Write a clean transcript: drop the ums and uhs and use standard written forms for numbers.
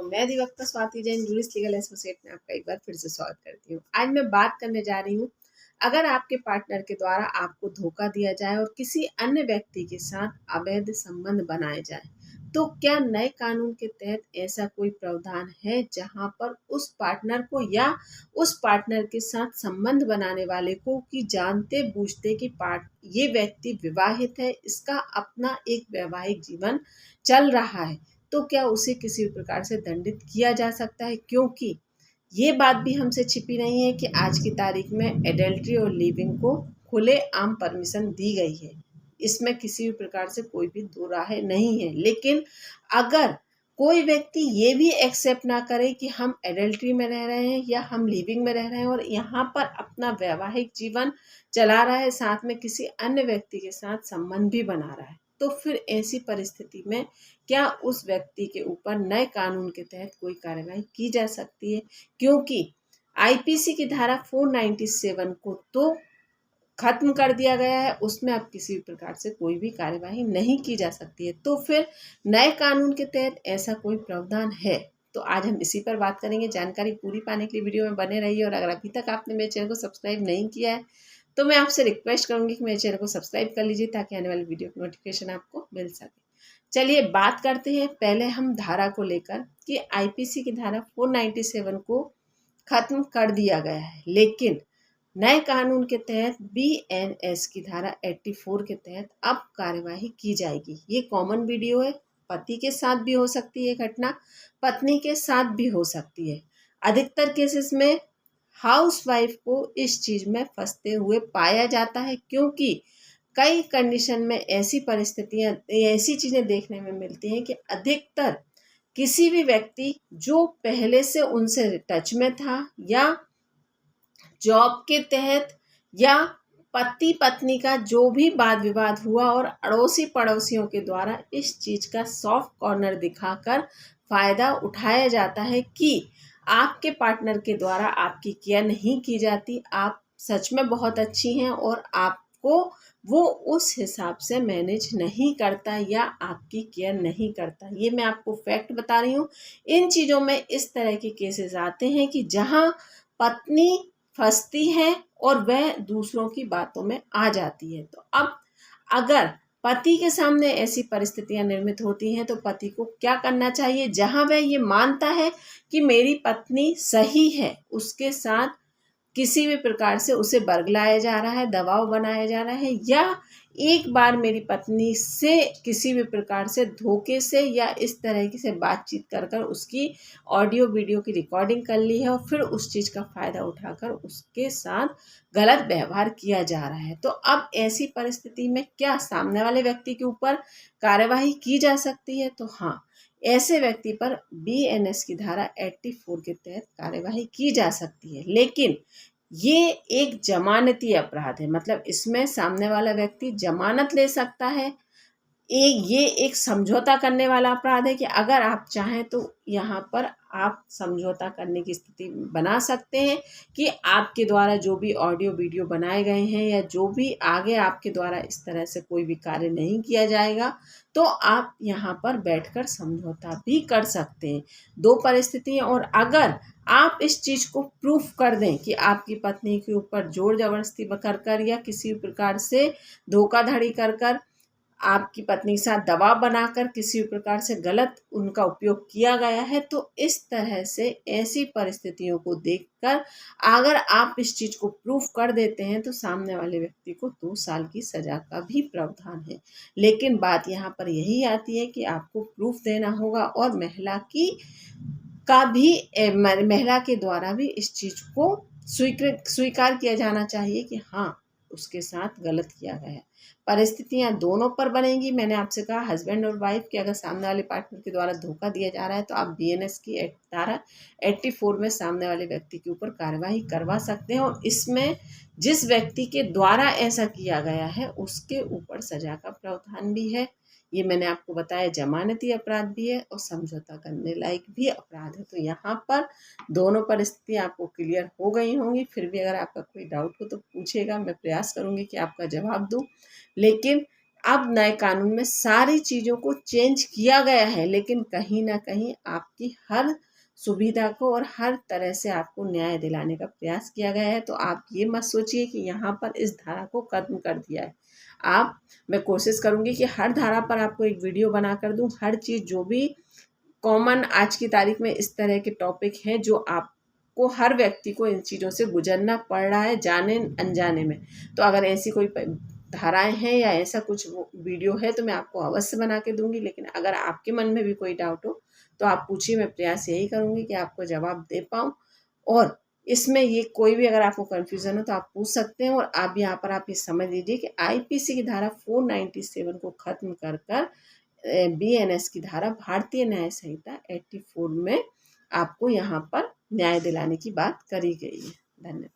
मैं अधिवक्ता Swati Jain juris legal associate में आपका एक बार फिर से स्वागत करती हूँ। आज मैं बात करने जा रही हूँ, अगर आपके पार्टनर के द्वारा आपको धोखा दिया जाए और किसी अन्य व्यक्ति के साथ अवैध संबंध बनाए जाए, तो क्या नए कानून के तहत ऐसा कोई प्रावधान है जहां पर उस पार्टनर को या उस पार्टनर के साथ संबंध बनाने वाले को कि जानते बूझते कि ये व्यक्ति विवाहित है, इसका अपना एक वैवाहिक जीवन चल रहा है, तो क्या उसे किसी भी प्रकार से दंडित किया जा सकता है? क्योंकि ये बात भी हमसे छिपी नहीं है कि आज की तारीख में एडल्ट्री और लिविंग को खुले आम परमिशन दी गई है। इसमें किसी भी प्रकार से कोई भी दो राय नहीं है। लेकिन अगर कोई व्यक्ति ये भी एक्सेप्ट ना करे कि हम एडल्ट्री में रह रहे हैं या हम लिविंग में रह रहे हैं और यहाँ पर अपना वैवाहिक जीवन चला रहा है, साथ में किसी अन्य व्यक्ति के साथ संबंध भी बना रहा है, तो फिर ऐसी परिस्थिति में क्या उस व्यक्ति के ऊपर नए कानून के तहत कोई कार्रवाई की जा सकती है? क्योंकि आईपीसी की धारा 497 को तो खत्म कर दिया गया है, उसमें अब किसी भी प्रकार से कोई भी कार्यवाही नहीं की जा सकती है। तो फिर नए कानून के तहत ऐसा कोई प्रावधान है? तो आज हम इसी पर बात करेंगे। जानकारी पूरी पाने के लिए वीडियो में बने रहिए और अगर अभी तक आपने मेरे चैनल को सब्सक्राइब नहीं किया है तो मैं आपसे रिक्वेस्ट करूंगी कि मेरे चैनल को सब्सक्राइब कर लीजिए ताकि आने वाली वीडियो की नोटिफिकेशन आपको मिल सके। चलिए बात करते हैं पहले हम धारा को लेकर कि आईपीसी की धारा 497 को खत्म कर दिया गया है, लेकिन नए कानून के तहत बीएनएस की धारा 84 के तहत अब कार्यवाही की जाएगी। ये कॉमन वीडियो है, पति के साथ भी हो सकती है घटना, पत्नी के साथ भी हो सकती है। अधिकतर केसेस में हाउसवाइफ को इस चीज में फंसते हुए पाया जाता है, क्योंकि कई कंडीशन में ऐसी परिस्थितियां, ऐसी चीजें देखने में मिलती हैं कि अधिकतर किसी भी व्यक्ति जो पहले से उनसे टच में था या जॉब के तहत या पति पत्नी का जो भी वाद विवाद हुआ और अड़ोसी पड़ोसियों के द्वारा इस चीज का सॉफ्ट कॉर्नर दिखाकर फायदा उठाया जाता है कि आपके पार्टनर के द्वारा आपकी केयर नहीं की जाती, आप सच में बहुत अच्छी हैं और आपको वो उस हिसाब से मैनेज नहीं करता या आपकी केयर नहीं करता। ये मैं आपको फैक्ट बता रही हूँ। इन चीज़ों में इस तरह के केसेस आते हैं कि जहाँ पत्नी फंसती है और वह दूसरों की बातों में आ जाती है। तो अब अगर पति के सामने ऐसी परिस्थितियां निर्मित होती हैं तो पति को क्या करना चाहिए? जहां वह ये मानता है कि मेरी पत्नी सही है, उसके साथ किसी भी प्रकार से उसे बरगलाया जा रहा है, दबाव बनाया जा रहा है, या एक बार मेरी पत्नी से किसी भी प्रकार से धोखे से या इस तरह की से बातचीत कर कर उसकी ऑडियो वीडियो की रिकॉर्डिंग कर ली है और फिर उस चीज़ का फ़ायदा उठाकर उसके साथ गलत व्यवहार किया जा रहा है, तो अब ऐसी परिस्थिति में क्या सामने वाले व्यक्ति के ऊपर कार्यवाही की जा सकती है? तो हाँ, ऐसे व्यक्ति पर बीएनएस की धारा 84 के तहत कार्यवाही की जा सकती है। लेकिन ये एक जमानती अपराध है, मतलब इसमें सामने वाला व्यक्ति जमानत ले सकता है। ये एक समझौता करने वाला अपराध है कि अगर आप चाहें तो यहाँ पर आप समझौता करने की स्थिति बना सकते हैं कि आपके द्वारा जो भी ऑडियो वीडियो बनाए गए हैं या जो भी आगे आपके द्वारा इस तरह से कोई भी कार्य नहीं किया जाएगा, तो आप यहाँ पर बैठकर समझौता भी कर सकते हैं। दो परिस्थितियाँ, और अगर आप इस चीज़ को प्रूफ कर दें कि आपकी पत्नी के ऊपर जोर जबरदस्ती कर कर या किसी प्रकार से धोखाधड़ी कर कर आपकी पत्नी के साथ दबाव बनाकर किसी भी प्रकार से गलत उनका उपयोग किया गया है, तो इस तरह से ऐसी परिस्थितियों को देखकर अगर आप इस चीज़ को प्रूफ कर देते हैं तो सामने वाले व्यक्ति को 2 साल की सज़ा का भी प्रावधान है। लेकिन बात यहाँ पर यही आती है कि आपको प्रूफ देना होगा और महिला के द्वारा भी इस चीज़ को स्वीकार किया जाना चाहिए कि हाँ, उसके साथ गलत किया गया है। परिस्थितियां दोनों पर बनेंगी। मैंने आपसे कहा हस्बैंड और वाइफ कि अगर सामने वाले पार्टनर के द्वारा धोखा दिया जा रहा है तो आप बीएनएस की धारा 84 में सामने वाले व्यक्ति के ऊपर कार्यवाही करवा सकते हैं और इसमें जिस व्यक्ति के द्वारा ऐसा किया गया है उसके ऊपर सजा का प्रावधान भी है। ये मैंने आपको बताया जमानती अपराध भी है और समझौता करने लायक भी अपराध है। तो यहाँ पर दोनों परिस्थितियाँ आपको क्लियर हो गई होंगी। फिर भी अगर आपका कोई डाउट हो तो पूछेगा, मैं प्रयास करूँगी कि आपका जवाब दूँ। लेकिन अब नए कानून में सारी चीज़ों को चेंज किया गया है, लेकिन कहीं ना कहीं आपकी हर सुविधा को और हर तरह से आपको न्याय दिलाने का प्रयास किया गया है। तो आप ये मत सोचिए कि यहाँ पर इस धारा को खत्म कर दिया है। मैं कोशिश करूँगी कि हर धारा पर आपको एक वीडियो बना कर दूँ। हर चीज़ जो भी कॉमन आज की तारीख में इस तरह के टॉपिक हैं जो आपको, हर व्यक्ति को इन चीज़ों से गुजरना पड़ रहा है जाने अनजाने में। तो अगर ऐसी कोई धाराएं हैं या ऐसा कुछ वीडियो है तो मैं आपको अवश्य बना के दूंगी। लेकिन अगर आपके मन में भी कोई डाउट हो तो आप पूछिए, मैं प्रयास यही करूंगी कि आपको जवाब दे पाऊँ। और इसमें ये कोई भी अगर आपको कन्फ्यूज़न हो तो आप पूछ सकते हैं। और आप यहाँ पर आप ये समझ लीजिए कि आईपीसी की धारा 497 को खत्म कर कर बीएनएस की धारा भारतीय न्याय संहिता 84 में आपको यहाँ पर न्याय दिलाने की बात करी गई है। धन्यवाद।